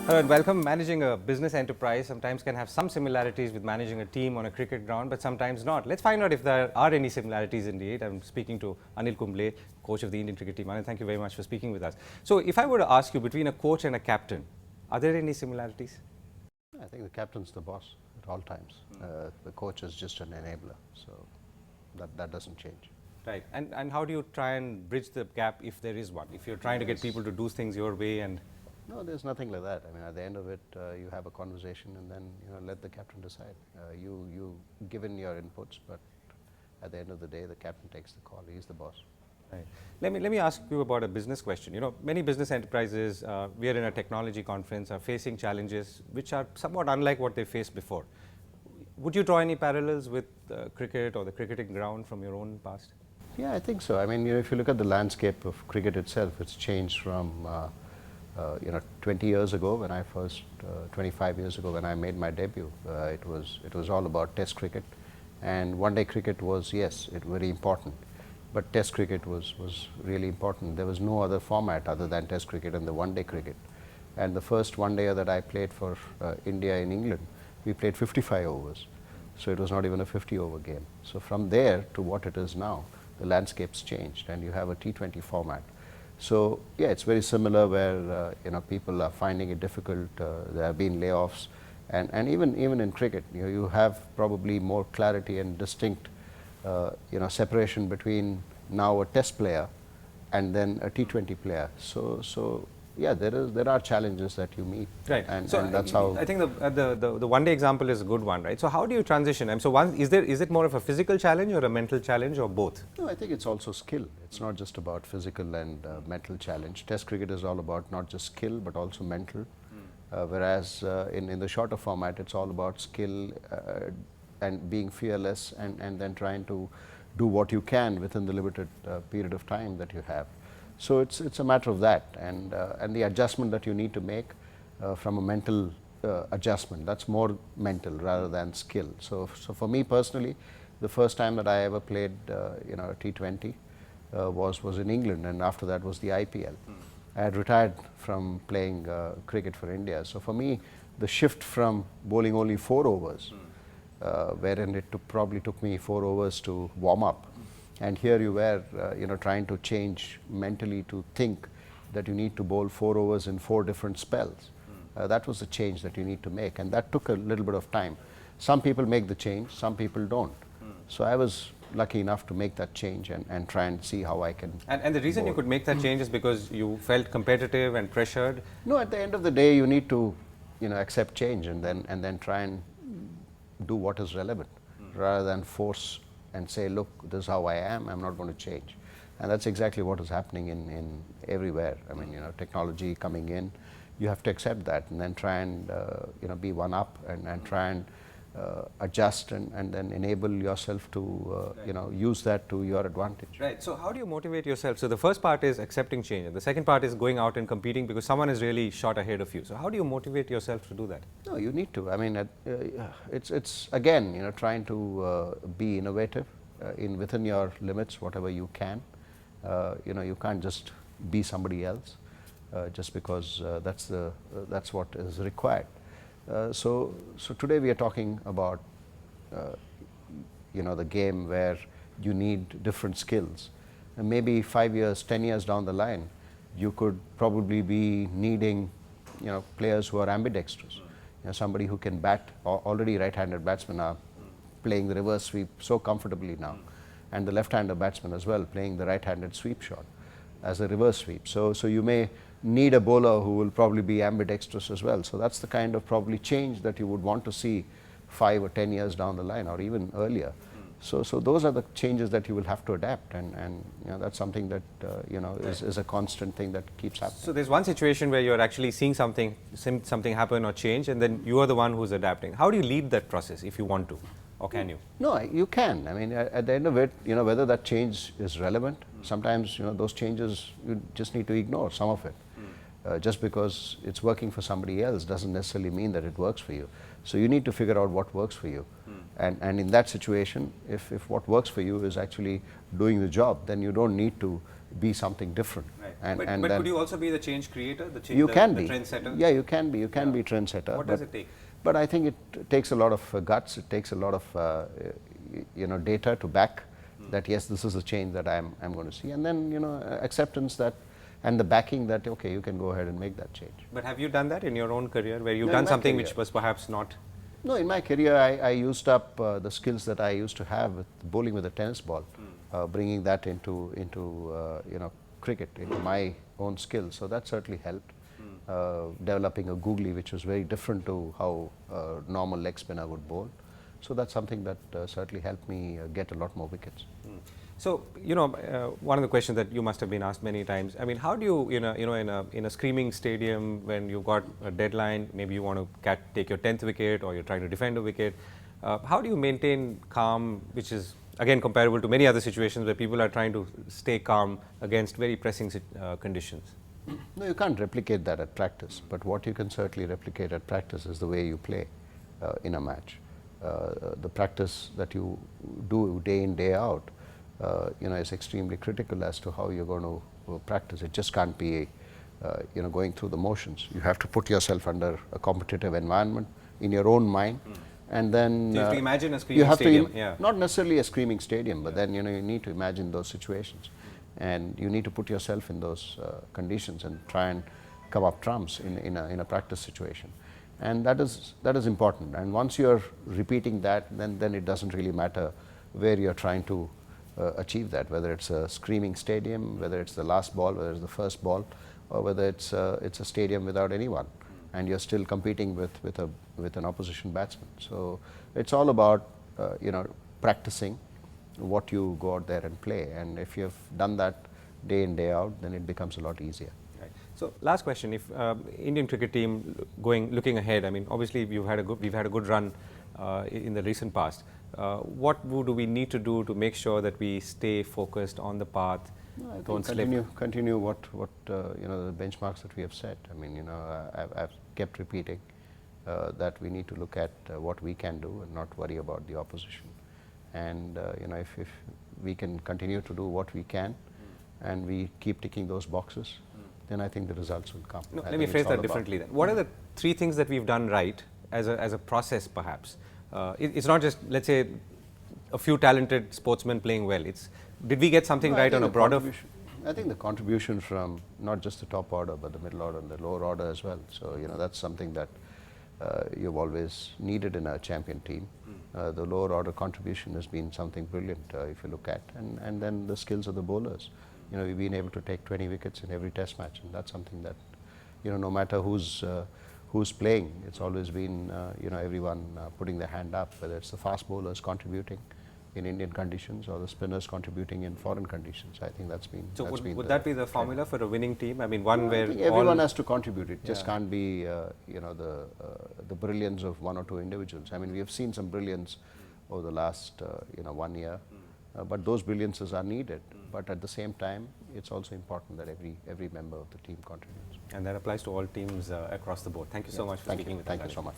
Hello and welcome. Managing a business enterprise sometimes can have some similarities with managing a team on a cricket ground, but sometimes not. Let's find out if there are any similarities indeed. I'm speaking to Anil Kumble, coach of the Indian cricket team. Anil, thank you very much for speaking with us. So if I were to ask you, between a coach and a captain, are there any similarities? I think the captain's the boss at all times. The coach is just an enabler, so that doesn't change. Right. And how do you try and bridge the gap if there is one? If you're trying to get people to do things your way and... No, there's nothing like that. I mean, at the end of it, you have a conversation and then let the captain decide. You give in your inputs, but at the end of the day, the captain takes the call. He's the boss. Right. Let me ask you about a business question. You know, many business enterprises, we are in a technology conference, are facing challenges which are somewhat unlike what they faced before. Would you draw any parallels with cricket or the cricketing ground from your own past? Yeah, I think so. I mean, if you look at the landscape of cricket itself, it's changed from 20 years ago when I first, 25 years ago when I made my debut. It was all about Test cricket, and one-day cricket was, yes, very important. But Test cricket was really important. There was no other format other than Test cricket and the one-day cricket. And the first one-day that I played for India in England, we played 55 overs. So it was not even a 50-over game. So from there to what it is now, the landscape's changed, and you have a T20 format. So yeah, it's very similar where people are finding it difficult. There have been layoffs, and even in cricket, you have probably more clarity and distinct separation between now a Test player and then a T20 player. So yeah, there are challenges that you meet, right? And that's how I think the one-day example is a good one, right? So how do you transition? So is it more of a physical challenge or a mental challenge or both? No, I think it's also skill. It's not just about physical and mental challenge. Test cricket is all about not just skill but also mental, whereas in the shorter format, it's all about skill and being fearless and then trying to do what you can within the limited period of time that you have. So it's a matter of that, and the adjustment that you need to make from a mental adjustment. That's more mental rather than skill. So for me personally, the first time that I ever played a T20 was in England, and after that was the IPL. I had retired from playing cricket for India. So for me, the shift from bowling only 4 overs, wherein it probably took me 4 overs to warm up. And here you were, trying to change mentally to think that you need to bowl 4 overs in 4 different spells. That was the change that you need to make, and that took a little bit of time. Some people make the change, some people don't. So I was lucky enough to make that change and try and see how I can. And the reason you could make that change is because you felt competitive and pressured? No, at the end of the day, you need to, accept change and then try and do what is relevant, rather than force and say, look, this is how I am, I'm not going to change. And that's exactly what is happening in everywhere. I mean, technology coming in, you have to accept that and then try and be one up and try and adjust and then enable yourself to use that to your advantage. Right. So how do you motivate yourself? So the first part is accepting change, and the second part is going out and competing because someone is really shot ahead of you. So how do you motivate yourself to do that? No, you need to. I mean, it's again, trying to be innovative within your limits, whatever you can. You can't just be somebody else just because that's what is required. So today we are talking about the game where you need different skills, and maybe 5 years, 10 years down the line, you could probably be needing players who are ambidextrous. Somebody who can bat. Already right-handed batsmen are playing the reverse sweep so comfortably now, and the left-handed batsman as well playing the right-handed sweep shot as a reverse sweep. So you may need a bowler who will probably be ambidextrous as well. So that's the kind of probably change that you would want to see 5 or 10 years down the line, or even earlier. So those are the changes that you will have to adapt, and that's something that is a constant thing that keeps happening. So there's one situation where you're actually seeing something happen or change, and then you are the one who's adapting. How do you lead that process if you want to, or can you? No, you can. I mean, at the end of it, whether that change is relevant. Sometimes those changes you just need to ignore some of it. Just because it's working for somebody else doesn't necessarily mean that it works for you. So you need to figure out what works for you. And in that situation, if what works for you is actually doing the job, then you don't need to be something different. Right. But could you also be the change creator, the trendsetter? Yeah, you can be. You can be trendsetter. What does it take? But I think it takes a lot of guts. It takes a lot of data to back that yes, this is a change that I'm going to see, and then acceptance that, and the backing that okay, you can go ahead and make that change. But have you done that in your own career, where you've done something which was perhaps not? No, in my career, I used up the skills that I used to have with bowling with a tennis ball, bringing that into cricket, into my own skills. So that certainly helped. Developing a googly, which was very different to how a normal leg spinner would bowl. So that's something that certainly helped me get a lot more wickets. So, one of the questions that you must have been asked many times, I mean, how do you, in a screaming stadium, when you've got a deadline, maybe you want to take your 10th wicket or you're trying to defend a wicket, how do you maintain calm, which is again comparable to many other situations where people are trying to stay calm against very pressing conditions? No, you can't replicate that at practice, but what you can certainly replicate at practice is the way you play in a match. The practice that you do day in, day out, is extremely critical as to how you're going to practice. It just can't be, going through the motions. You have to put yourself under a competitive environment in your own mind, and then so you have to imagine a screaming stadium. Not necessarily a screaming stadium, but then you need to imagine those situations, and you need to put yourself in those conditions and try and come up trumps in a practice situation. And that is important. And once you're repeating that, then it doesn't really matter where you're trying to achieve that, whether it's a screaming stadium, whether it's the last ball, whether it's the first ball, or whether it's a stadium without anyone, and you're still competing with an opposition batsman. So it's all about practicing what you go out there and play, and if you've done that day in, day out, then it becomes a lot easier. Right. So last question: if Indian cricket team looking ahead, I mean, obviously we've had a good run in the recent past. What do we need to do to make sure that we stay focused on the path? Don't continue what the benchmarks that we have set. I mean, I've kept repeating that we need to look at what we can do and not worry about the opposition. And if we can continue to do what we can, and we keep ticking those boxes, then I think the results will come. No, let me phrase that differently then. What are the 3 things that we've done right as a process, perhaps? It's not just, let's say, a few talented sportsmen playing well. Did we get something right on a broader? I think the contribution from not just the top order, but the middle order and the lower order as well. So that's something that you've always needed in a champion team. The lower order contribution has been something brilliant if you look at, and then the skills of the bowlers. We've been able to take 20 wickets in every test match, and that's something that no matter who's playing, it's always been everyone putting their hand up, whether it's the fast bowlers contributing in Indian conditions or the spinners contributing in foreign conditions. I think that's been. So would that be the formula for a winning team? I mean, where I think everyone has to contribute. It just can't be the brilliance of one or two individuals. I mean, we have seen some brilliance over the last 1 year, but those brilliances are needed. But at the same time, it's also important that every member of the team contributes. And that applies to all teams across the board. Thank you so much for speaking with us. Thank you so much.